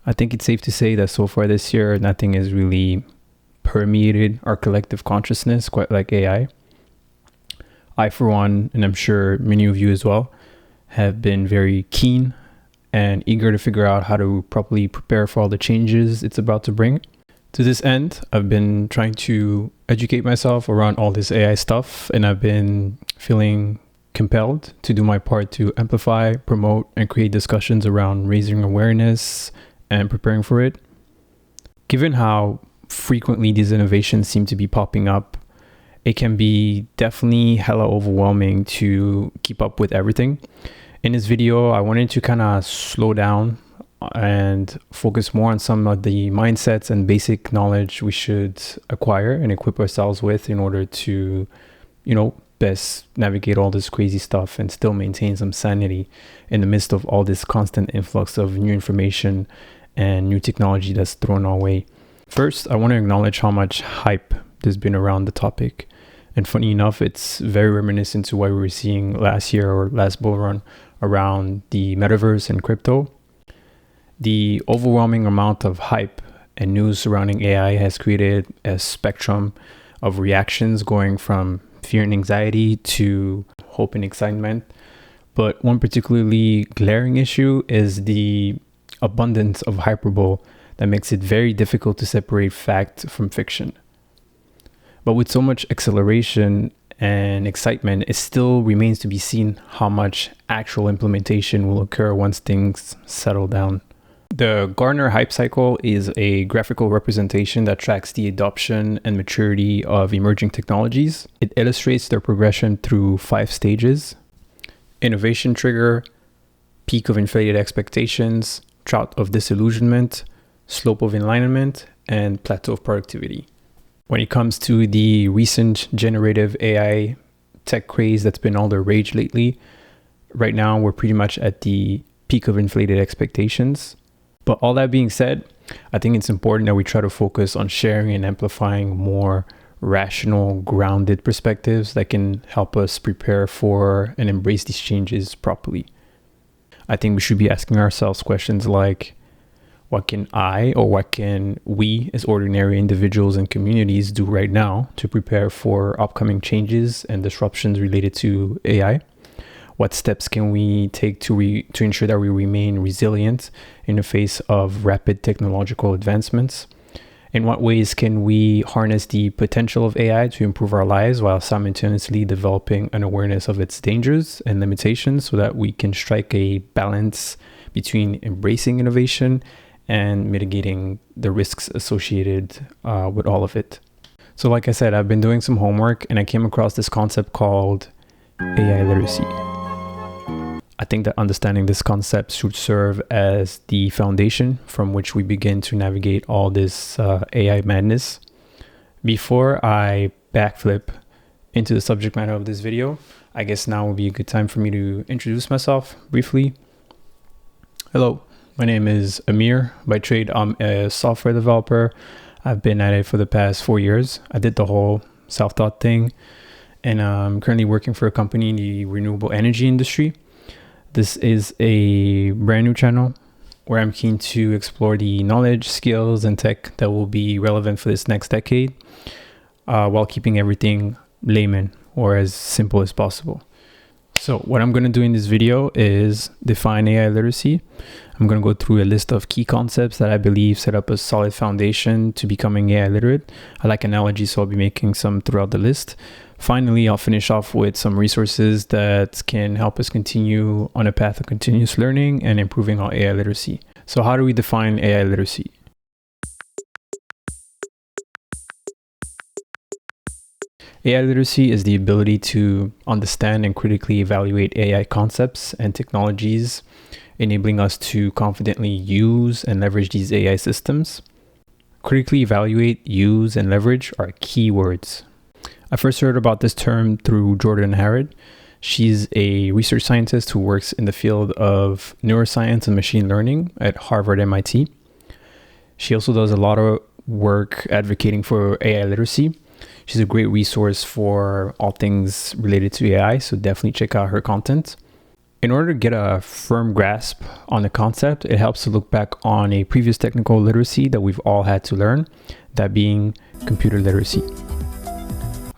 I think it's safe to say that so far this year, nothing has really permeated our collective consciousness quite like AI. I, for one, and I'm sure many of you as well, have been very keen and eager to figure out how to properly prepare for all the changes it's about to bring. To this end, I've been trying to educate myself around all this AI stuff, and I've been feeling compelled to do my part to amplify, promote, and create discussions around raising awareness and preparing for it. Given how frequently these innovations seem to be popping up, it can be definitely hella overwhelming to keep up with everything. In this video, I wanted to kind of slow down and focus more on some of the mindsets and basic knowledge we should acquire and equip ourselves with in order to, best navigate all this crazy stuff and still maintain some sanity in the midst of all this constant influx of new information and new technology that's thrown our way. First, I want to acknowledge how much hype there's been around the topic. And funny enough, it's very reminiscent to what we were seeing last year or last bull run around the metaverse and crypto. The overwhelming amount of hype and news surrounding AI has created a spectrum of reactions going from fear and anxiety to hope and excitement. But one particularly glaring issue is the abundance of hyperbole that makes it very difficult to separate fact from fiction. But with so much acceleration and excitement, it still remains to be seen how much actual implementation will occur once things settle down. The Gartner Hype Cycle is a graphical representation that tracks the adoption and maturity of emerging technologies. It illustrates their progression through 5 stages: innovation trigger, peak of inflated expectations, drought of disillusionment, slope of alignment, and plateau of productivity. When it comes to the recent generative AI tech craze that's been all the rage lately, right now we're pretty much at the peak of inflated expectations. But all that being said, I think it's important that we try to focus on sharing and amplifying more rational, grounded perspectives that can help us prepare for and embrace these changes properly. I think we should be asking ourselves questions like, what can I or what can we as ordinary individuals and communities do right now to prepare for upcoming changes and disruptions related to AI? What steps can we take to ensure that we remain resilient in the face of rapid technological advancements? In what ways can we harness the potential of AI to improve our lives while simultaneously developing an awareness of its dangers and limitations so that we can strike a balance between embracing innovation and mitigating the risks associated with all of it? So like I said, I've been doing some homework and I came across this concept called AI literacy. I think that understanding this concept should serve as the foundation from which we begin to navigate all this AI madness. Before I backflip into the subject matter of this video, I guess now would be a good time for me to introduce myself briefly. Hello, my name is Amir. By trade, I'm a software developer. I've been at it for the past 4 years. I did the whole self-taught thing, and I'm currently working for a company in the renewable energy industry. This is a brand new channel where I'm keen to explore the knowledge, skills, and tech that will be relevant for this next decade, while keeping everything layman or as simple as possible. So what I'm going to do in this video is define AI literacy. I'm going to go through a list of key concepts that I believe set up a solid foundation to becoming AI literate. I like analogies, so I'll be making some throughout the list. Finally, I'll finish off with some resources that can help us continue on a path of continuous learning and improving our AI literacy. So how do we define AI literacy? AI literacy is the ability to understand and critically evaluate AI concepts and technologies, enabling us to confidently use and leverage these AI systems. Critically evaluate, use, and leverage are key words. I first heard about this term through Jordan Harrod. She's a research scientist who works in the field of neuroscience and machine learning at Harvard MIT. She also does a lot of work advocating for AI literacy. She's a great resource for all things related to AI, so definitely check out her content. In order to get a firm grasp on the concept, it helps to look back on a previous technical literacy that we've all had to learn, that being computer literacy.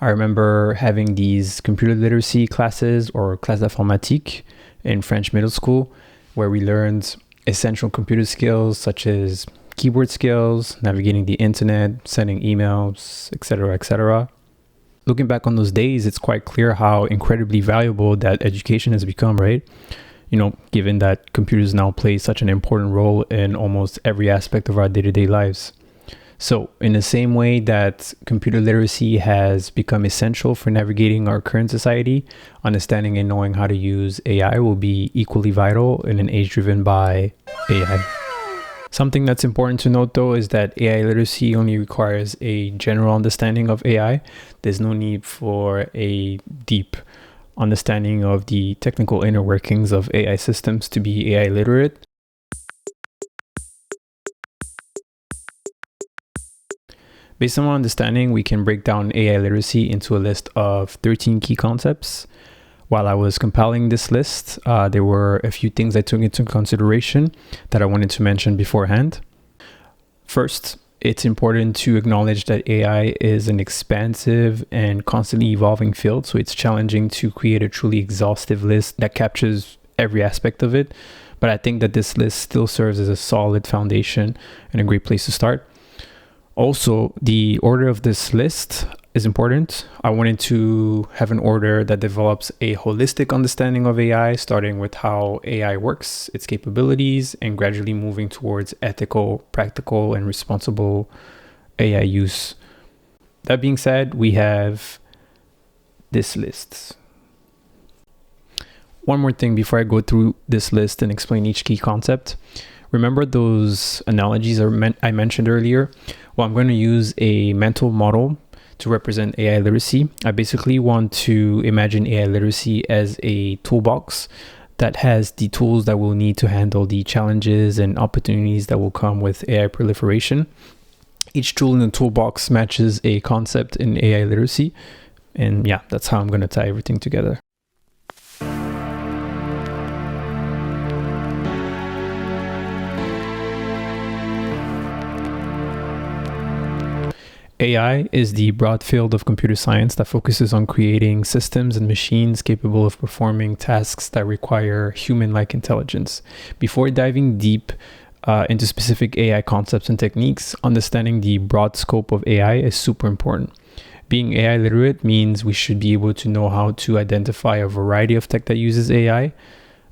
I remember having these computer literacy classes or classe d'informatique in French middle school, where we learned essential computer skills such as keyboard skills, navigating the internet, sending emails, etc., etc. Looking back on those days, it's quite clear how incredibly valuable that education has become, right? Given that computers now play such an important role in almost every aspect of our day-to-day lives. So in the same way that computer literacy has become essential for navigating our current society, understanding and knowing how to use AI will be equally vital in an age driven by AI. Something that's important to note, though, is that AI literacy only requires a general understanding of AI. There's no need for a deep understanding of the technical inner workings of AI systems to be AI literate. Based on my understanding, we can break down AI literacy into a list of 13 key concepts. While I was compiling this list, there were a few things I took into consideration that I wanted to mention beforehand. First, it's important to acknowledge that AI is an expansive and constantly evolving field, so it's challenging to create a truly exhaustive list that captures every aspect of it. But I think that this list still serves as a solid foundation and a great place to start. Also, the order of this list is important. I wanted to have an order that develops a holistic understanding of AI, starting with how AI works, its capabilities, and gradually moving towards ethical, practical, and responsible AI use. That being said, we have this list. One more thing before I go through this list and explain each key concept. Remember those analogies I mentioned earlier? Well, I'm going to use a mental model to represent AI literacy. I basically want to imagine AI literacy as a toolbox that has the tools that we'll need to handle the challenges and opportunities that will come with AI proliferation. Each tool in the toolbox matches a concept in AI literacy. And yeah, that's how I'm going to tie everything together. AI is the broad field of computer science that focuses on creating systems and machines capable of performing tasks that require human-like intelligence. Before diving deep into specific AI concepts and techniques, understanding the broad scope of AI is super important. Being AI literate means we should be able to know how to identify a variety of tech that uses AI.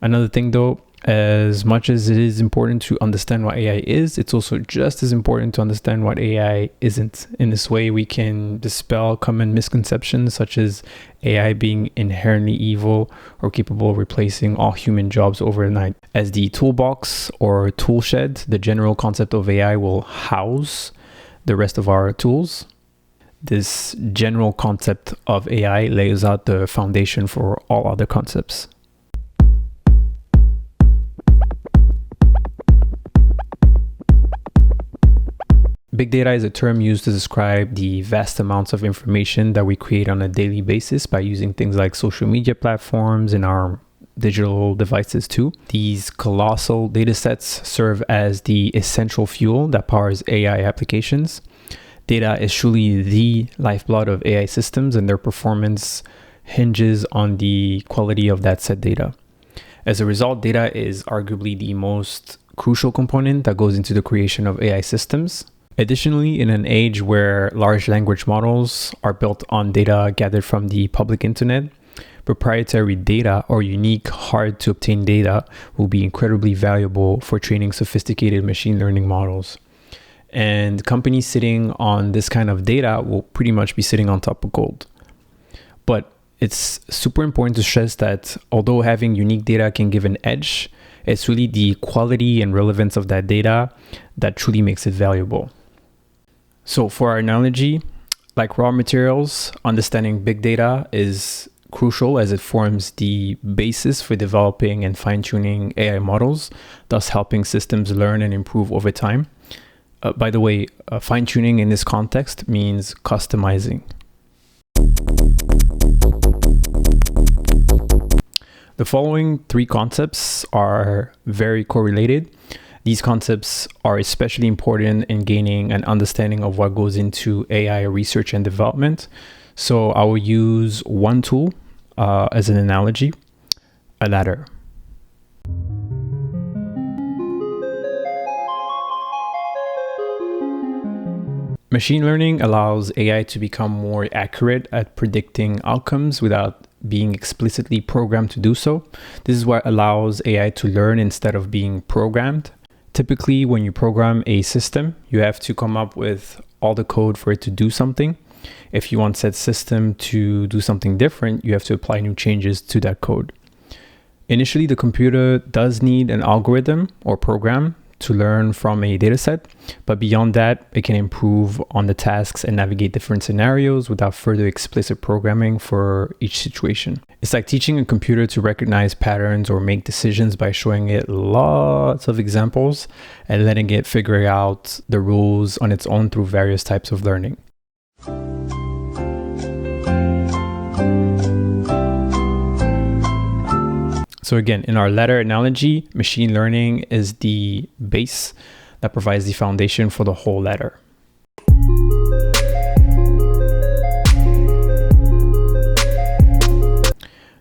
Another thing, though, as much as it is important to understand what AI is, it's also just as important to understand what AI isn't. In this way, we can dispel common misconceptions such as AI being inherently evil or capable of replacing all human jobs overnight. As the toolbox or tool shed, the general concept of AI will house the rest of our tools. This general concept of AI lays out the foundation for all other concepts. Big data is a term used to describe the vast amounts of information that we create on a daily basis by using things like social media platforms and our digital devices too. These colossal data sets serve as the essential fuel that powers AI applications. Data is truly the lifeblood of AI systems, and their performance hinges on the quality of that set data. As a result, data is arguably the most crucial component that goes into the creation of AI systems. Additionally, in an age where large language models are built on data gathered from the public internet, proprietary data or unique, hard to obtain data will be incredibly valuable for training sophisticated machine learning models. And companies sitting on this kind of data will pretty much be sitting on top of gold. But it's super important to stress that although having unique data can give an edge, it's really the quality and relevance of that data that truly makes it valuable. So for our analogy, like raw materials, understanding big data is crucial as it forms the basis for developing and fine-tuning AI models, thus helping systems learn and improve over time. By the way, fine-tuning in this context means customizing. The following three concepts are very correlated. These concepts are especially important in gaining an understanding of what goes into AI research and development. So I will use one tool as an analogy, a ladder. Machine learning allows AI to become more accurate at predicting outcomes without being explicitly programmed to do so. This is what allows AI to learn instead of being programmed. Typically, when you program a system, you have to come up with all the code for it to do something. If you want said system to do something different, you have to apply new changes to that code. Initially, the computer does need an algorithm or program to learn from a dataset, but beyond that, it can improve on the tasks and navigate different scenarios without further explicit programming for each situation. It's like teaching a computer to recognize patterns or make decisions by showing it lots of examples and letting it figure out the rules on its own through various types of learning. So again, in our ladder analogy, machine learning is the base that provides the foundation for the whole ladder.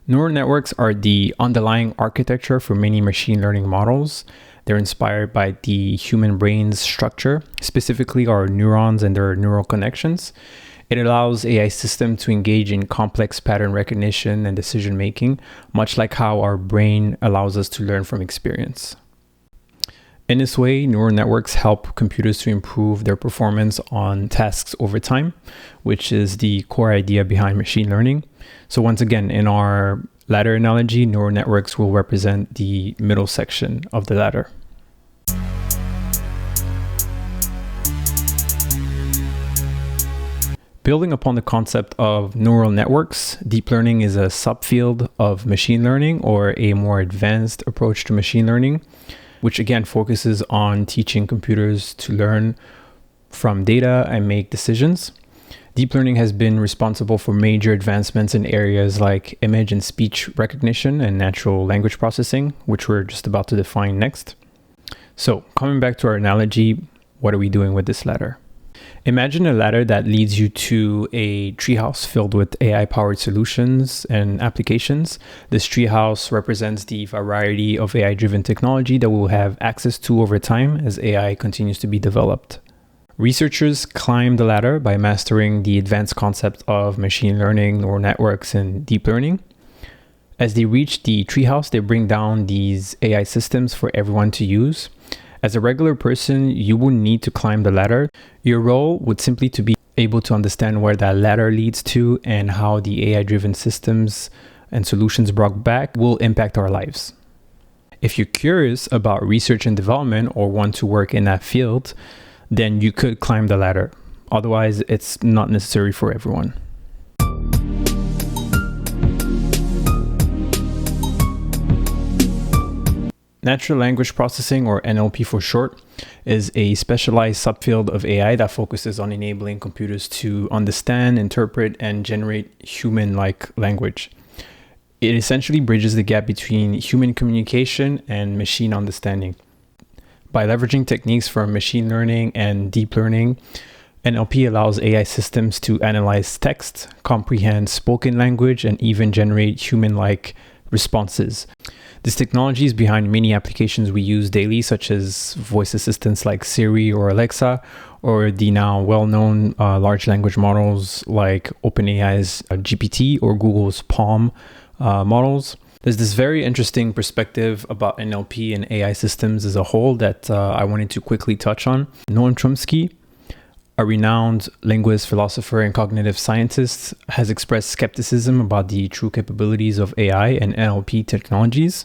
Neural networks are the underlying architecture for many machine learning models. They're inspired by the human brain's structure, specifically our neurons and their neural connections. It allows AI systems to engage in complex pattern recognition and decision making, much like how our brain allows us to learn from experience. In this way, neural networks help computers to improve their performance on tasks over time, which is the core idea behind machine learning. So once again, in our ladder analogy, neural networks will represent the middle section of the ladder. Building upon the concept of neural networks, deep learning is a subfield of machine learning, or a more advanced approach to machine learning, which again focuses on teaching computers to learn from data and make decisions. Deep learning has been responsible for major advancements in areas like image and speech recognition and natural language processing, which we're just about to define next. So coming back to our analogy, what are we doing with this ladder? Imagine a ladder that leads you to a treehouse filled with AI-powered solutions and applications. This treehouse represents the variety of AI-driven technology that we'll have access to over time as AI continues to be developed. Researchers climb the ladder by mastering the advanced concept of machine learning, neural networks, and deep learning. As they reach the treehouse, they bring down these AI systems for everyone to use. As a regular person, you wouldn't need to climb the ladder. Your role would simply to be able to understand where that ladder leads to and how the AI-driven systems and solutions brought back will impact our lives. If you're curious about research and development or want to work in that field, then you could climb the ladder. Otherwise, it's not necessary for everyone. Natural language processing, or NLP for short, is a specialized subfield of AI that focuses on enabling computers to understand, interpret, and generate human-like language. It essentially bridges the gap between human communication and machine understanding. By leveraging techniques from machine learning and deep learning, NLP allows AI systems to analyze text, comprehend spoken language, and even generate human-like responses. This technology is behind many applications we use daily, such as voice assistants like Siri or Alexa, or the now well-known large language models like OpenAI's GPT or Google's Palm models. There's this very interesting perspective about NLP and AI systems as a whole that I wanted to quickly touch on. Noam Chomsky, a renowned linguist, philosopher, and cognitive scientist, has expressed skepticism about the true capabilities of AI and NLP technologies.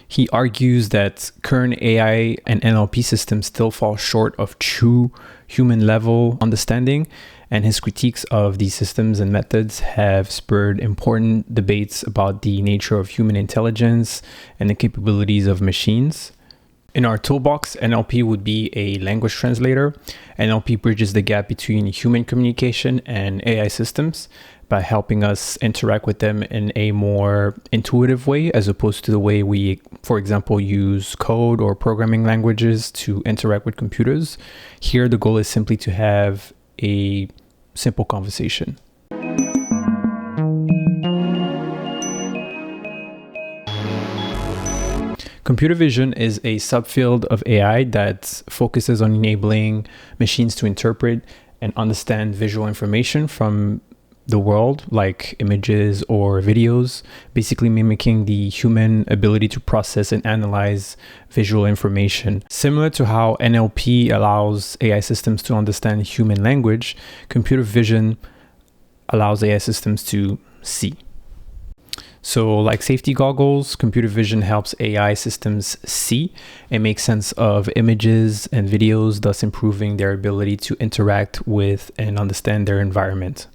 He argues that current AI and NLP systems still fall short of true human-level understanding, and his critiques of these systems and methods have spurred important debates about the nature of human intelligence and the capabilities of machines. In our toolbox, NLP would be a language translator. NLP bridges the gap between human communication and AI systems by helping us interact with them in a more intuitive way, as opposed to the way we, for example, use code or programming languages to interact with computers. Here, the goal is simply to have a simple conversation. Computer vision is a subfield of AI that focuses on enabling machines to interpret and understand visual information from the world, like images or videos, basically mimicking the human ability to process and analyze visual information. Similar to how NLP allows AI systems to understand human language, computer vision allows AI systems to see. So like safety goggles, computer vision helps AI systems see and make sense of images and videos, thus improving their ability to interact with and understand their environment.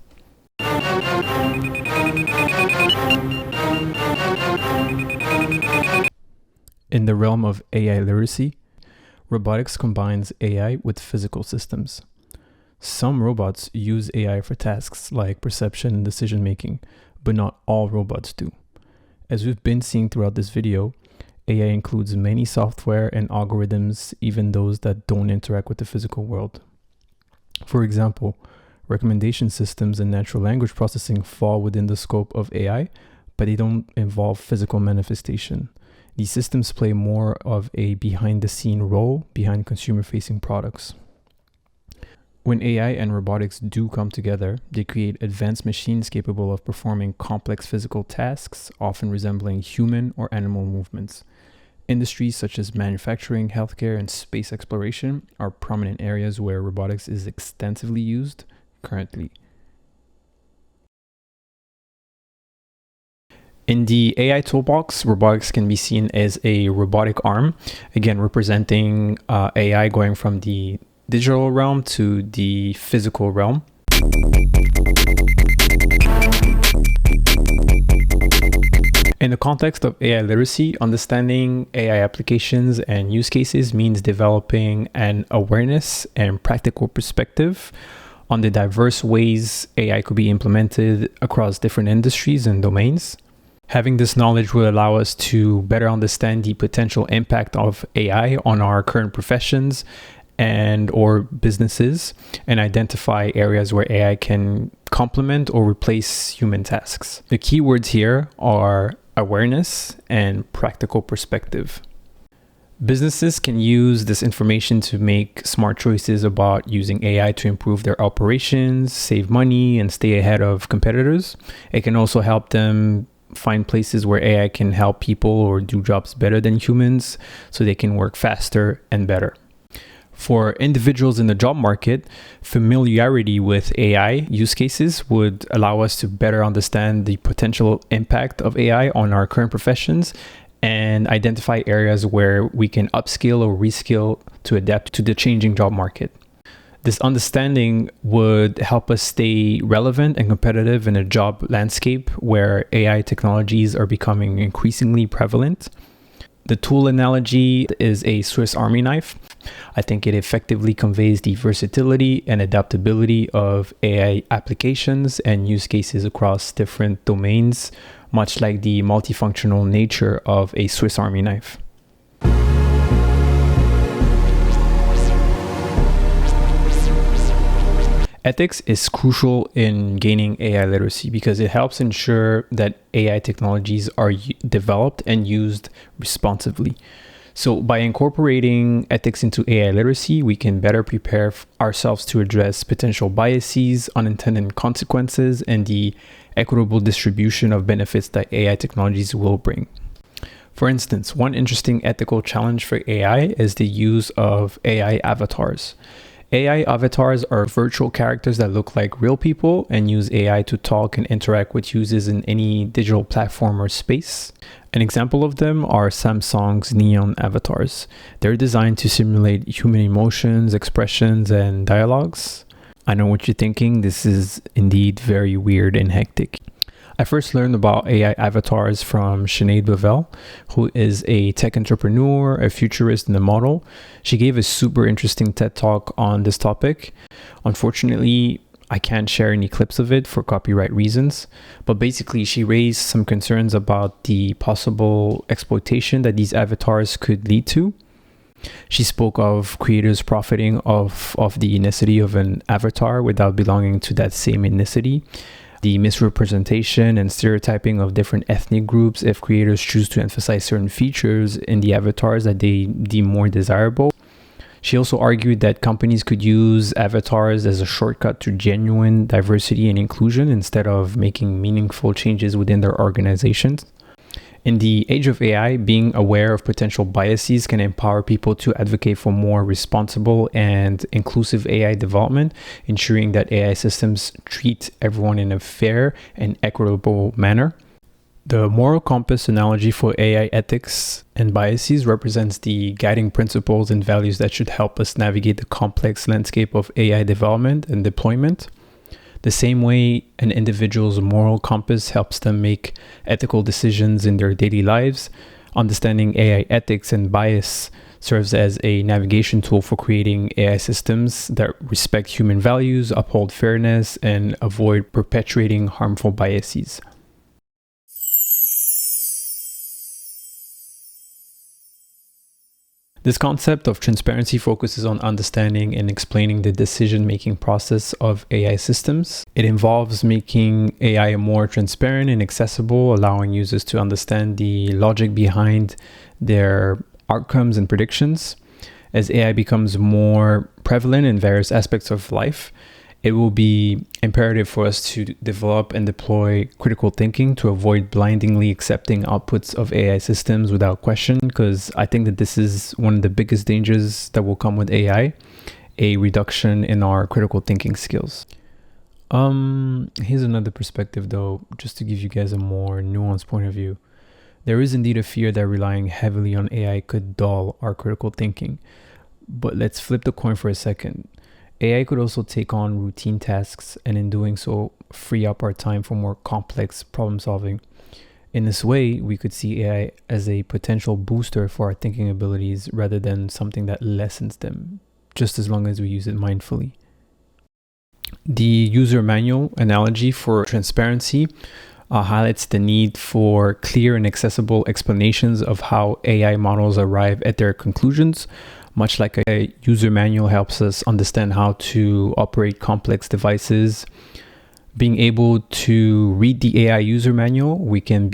In the realm of AI literacy, robotics combines AI with physical systems. Some robots use AI for tasks like perception and decision making, but not all robots do. As we've been seeing throughout this video, AI includes many software and algorithms, even those that don't interact with the physical world. For example, recommendation systems and natural language processing fall within the scope of AI, but they don't involve physical manifestation. These systems play more of a behind-the-scene role behind consumer-facing products. When AI and robotics do come together, they create advanced machines capable of performing complex physical tasks, often resembling human or animal movements. Industries such as manufacturing, healthcare, and space exploration are prominent areas where robotics is extensively used currently. In the AI toolbox, robotics can be seen as a robotic arm, again representing AI going from the digital realm to the physical realm. In the context of AI literacy, understanding AI applications and use cases means developing an awareness and practical perspective on the diverse ways AI could be implemented across different industries and domains. Having this knowledge will allow us to better understand the potential impact of AI on our current professions and or businesses, and identify areas where AI can complement or replace human tasks. The keywords here are awareness and practical perspective. Businesses can use this information to make smart choices about using AI to improve their operations, save money, and stay ahead of competitors. It can also help them find places where AI can help people or do jobs better than humans, so they can work faster and better. For individuals in the job market, familiarity with AI use cases would allow us to better understand the potential impact of AI on our current professions and identify areas where we can upskill or reskill to adapt to the changing job market. This understanding would help us stay relevant and competitive in a job landscape where AI technologies are becoming increasingly prevalent. The tool analogy is a Swiss Army knife. I think it effectively conveys the versatility and adaptability of AI applications and use cases across different domains, much like the multifunctional nature of a Swiss Army knife. Ethics is crucial in gaining AI literacy because it helps ensure that AI technologies are developed and used responsibly. So by incorporating ethics into AI literacy, we can better prepare ourselves to address potential biases, unintended consequences, and the equitable distribution of benefits that AI technologies will bring. For instance, one interesting ethical challenge for AI is the use of AI avatars. AI avatars are virtual characters that look like real people and use AI to talk and interact with users in any digital platform or space. An example of them are Samsung's Neon avatars. They're designed to simulate human emotions, expressions, and dialogues. I know what you're thinking. This is indeed very weird and hectic. I first learned about AI avatars from Sinead Bavell, who is a tech entrepreneur, a futurist, and a model. She gave a super interesting TED talk on this topic. Unfortunately, I can't share any clips of it for copyright reasons, but basically she raised some concerns about the possible exploitation that these avatars could lead to. She spoke of creators profiting of the ethnicity of an avatar without belonging to that same ethnicity, the misrepresentation and stereotyping of different ethnic groups if creators choose to emphasize certain features in the avatars that they deem more desirable. She also argued that companies could use avatars as a shortcut to genuine diversity and inclusion instead of making meaningful changes within their organizations. In the age of AI, being aware of potential biases can empower people to advocate for more responsible and inclusive AI development, ensuring that AI systems treat everyone in a fair and equitable manner. The moral compass analogy for AI ethics and biases represents the guiding principles and values that should help us navigate the complex landscape of AI development and deployment. The same way an individual's moral compass helps them make ethical decisions in their daily lives, understanding AI ethics and bias serves as a navigation tool for creating AI systems that respect human values, uphold fairness, and avoid perpetuating harmful biases. This concept of transparency focuses on understanding and explaining the decision-making process of AI systems. It involves making AI more transparent and accessible, allowing users to understand the logic behind their outcomes and predictions. As AI becomes more prevalent in various aspects of life, it will be imperative for us to develop and deploy critical thinking to avoid blindingly accepting outputs of AI systems without question, because I think that this is one of the biggest dangers that will come with AI, a reduction in our critical thinking skills. Here's another perspective though, just to give you guys a more nuanced point of view. There is indeed a fear that relying heavily on AI could dull our critical thinking. But let's flip the coin for a second. AI could also take on routine tasks and in doing so, free up our time for more complex problem solving. In this way, we could see AI as a potential booster for our thinking abilities rather than something that lessens them, just as long as we use it mindfully. The user manual analogy for transparency highlights the need for clear and accessible explanations of how AI models arrive at their conclusions. Much like a user manual helps us understand how to operate complex devices, being able to read the AI user manual, we can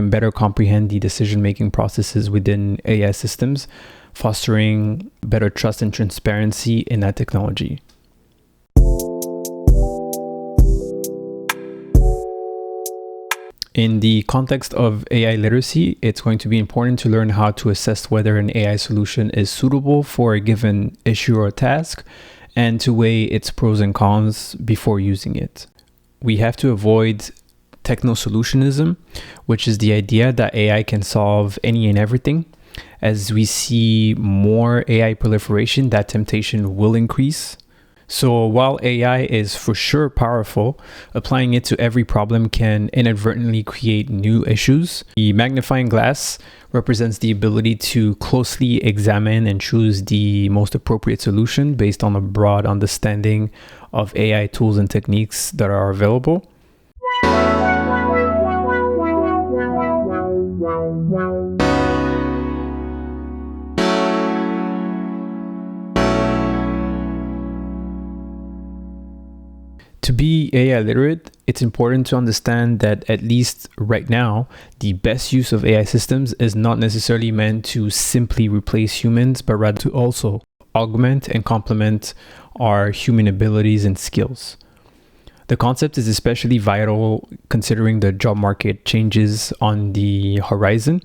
better comprehend the decision-making processes within AI systems, fostering better trust and transparency in that technology. In the context of AI literacy, it's going to be important to learn how to assess whether an AI solution is suitable for a given issue or task, and to weigh its pros and cons before using it. We have to avoid techno-solutionism, which is the idea that AI can solve any and everything. As we see more AI proliferation, that temptation will increase. So while AI is for sure powerful, applying it to every problem can inadvertently create new issues. The magnifying glass represents the ability to closely examine and choose the most appropriate solution based on a broad understanding of AI tools and techniques that are available. To be AI literate, it's important to understand that at least right now, the best use of AI systems is not necessarily meant to simply replace humans, but rather to also augment and complement our human abilities and skills. The concept is especially vital considering the job market changes on the horizon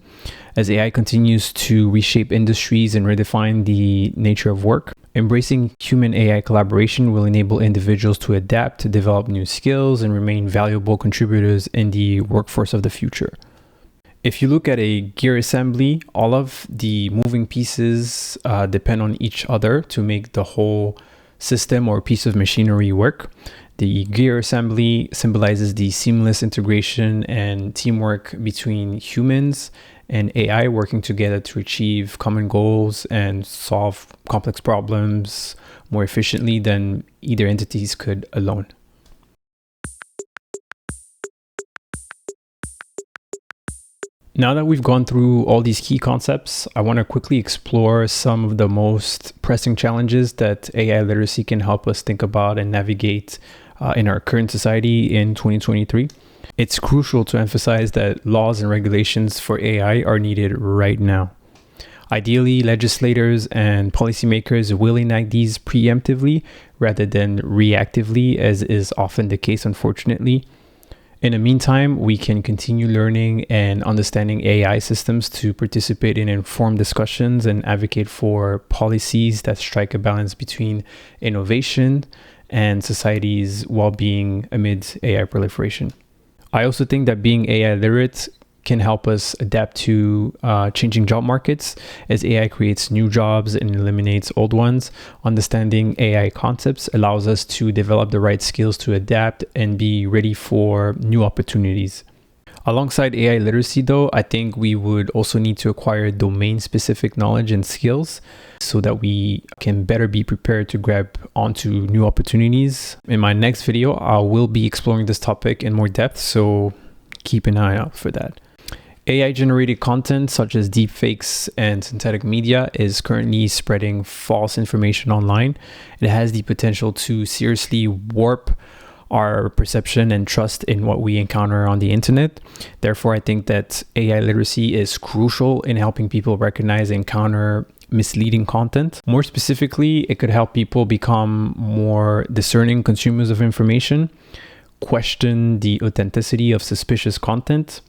as AI continues to reshape industries and redefine the nature of work. Embracing human AI collaboration will enable individuals to adapt, to develop new skills, and remain valuable contributors in the workforce of the future. If you look at a gear assembly, all of the moving pieces depend on each other to make the whole system or piece of machinery work. The gear assembly symbolizes the seamless integration and teamwork between humans and AI working together to achieve common goals and solve complex problems more efficiently than either entities could alone. Now that we've gone through all these key concepts, I want to quickly explore some of the most pressing challenges that AI literacy can help us think about and navigate in our current society in 2023. It's crucial to emphasize that laws and regulations for AI are needed right now. Ideally, legislators and policymakers will enact these preemptively rather than reactively, as is often the case, unfortunately. In the meantime, we can continue learning and understanding AI systems to participate in informed discussions and advocate for policies that strike a balance between innovation and society's well-being amid AI proliferation. I also think that being AI literate can help us adapt to changing job markets as AI creates new jobs and eliminates old ones. Understanding AI concepts allows us to develop the right skills to adapt and be ready for new opportunities. Alongside AI literacy, though, I think we would also need to acquire domain-specific knowledge and skills so that we can better be prepared to grab onto new opportunities. In my next video, I will be exploring this topic in more depth, so keep an eye out for that. AI-generated content such as deepfakes and synthetic media is currently spreading false information online. It has the potential to seriously warp our perception and trust in what we encounter on the internet. Therefore, I think that AI literacy is crucial in helping people recognize and counter misleading content. More specifically, it could help people become more discerning consumers of information, question the authenticity of suspicious content,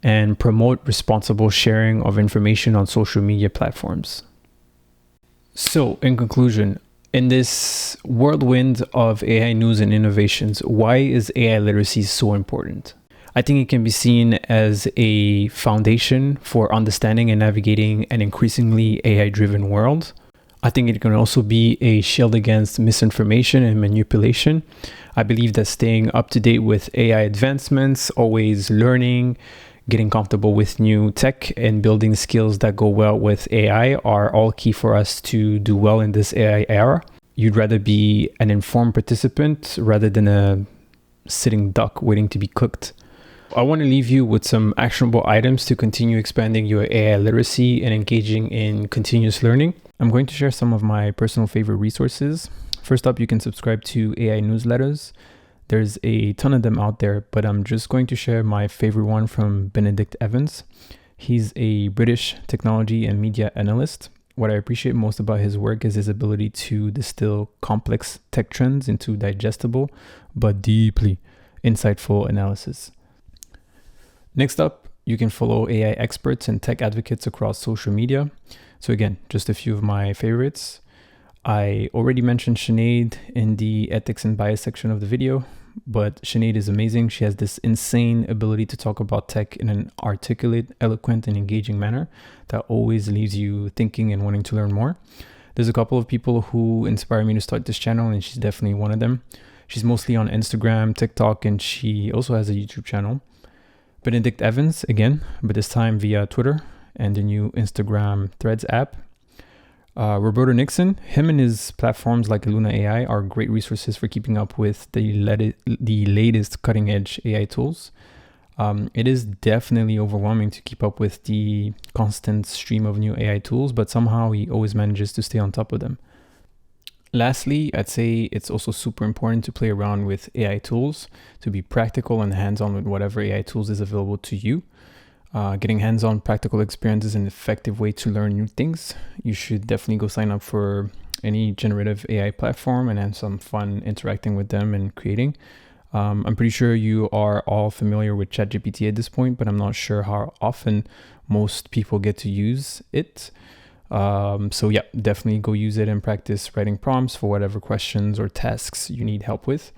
and promote responsible sharing of information on social media platforms. So, in conclusion, in this whirlwind of AI news and innovations, why is AI literacy so important? I think it can be seen as a foundation for understanding and navigating an increasingly AI-driven world. I think it can also be a shield against misinformation and manipulation. I believe that staying up to date with AI advancements, always learning, getting comfortable with new tech, and building skills that go well with AI are all key for us to do well in this AI era. You'd rather be an informed participant rather than a sitting duck waiting to be cooked. I want to leave you with some actionable items to continue expanding your AI literacy and engaging in continuous learning. I'm going to share some of my personal favorite resources. First up, you can subscribe to AI newsletters. There's a ton of them out there, but I'm just going to share my favorite one from Benedict Evans. He's a British technology and media analyst. What I appreciate most about his work is his ability to distill complex tech trends into digestible but deeply insightful analysis. Next up, you can follow AI experts and tech advocates across social media. So again, just a few of my favorites. I already mentioned Sinead in the ethics and bias section of the video, but Sinead is amazing. She has this insane ability to talk about tech in an articulate, eloquent, and engaging manner that always leaves you thinking and wanting to learn more. There's a couple of people who inspire me to start this channel, and she's definitely one of them. She's mostly on Instagram, TikTok, and she also has a YouTube channel. Benedict Evans, again, but this time via Twitter and the new Instagram Threads app. Roberto Nixon, him and his platforms like Luna AI are great resources for keeping up with the latest cutting edge AI tools. It is definitely overwhelming to keep up with the constant stream of new AI tools, but somehow he always manages to stay on top of them. Lastly, I'd say it's also super important to play around with AI tools, to be practical and hands-on with whatever AI tools is available to you. Getting hands-on practical experience is an effective way to learn new things. You should definitely go sign up for any generative AI platform and have some fun interacting with them and creating. I'm pretty sure you are all familiar with ChatGPT at this point, but I'm not sure how often most people get to use it. So yeah, definitely go use it and practice writing prompts for whatever questions or tasks you need help with.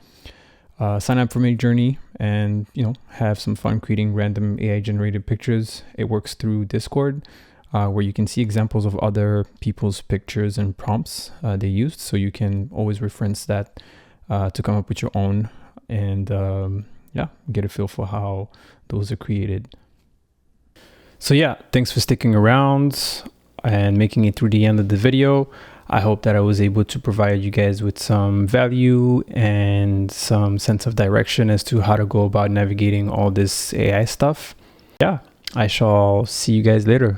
Sign up for Midjourney and have some fun creating random AI generated pictures. It works through Discord. where you can see examples of other people's pictures and prompts they used. So you can always reference that to come up with your own and yeah, get a feel for how those are created. So yeah, thanks for sticking around and making it through the end of the video. I hope that I was able to provide you guys with some value and some sense of direction as to how to go about navigating all this AI stuff. Yeah, I shall see you guys later.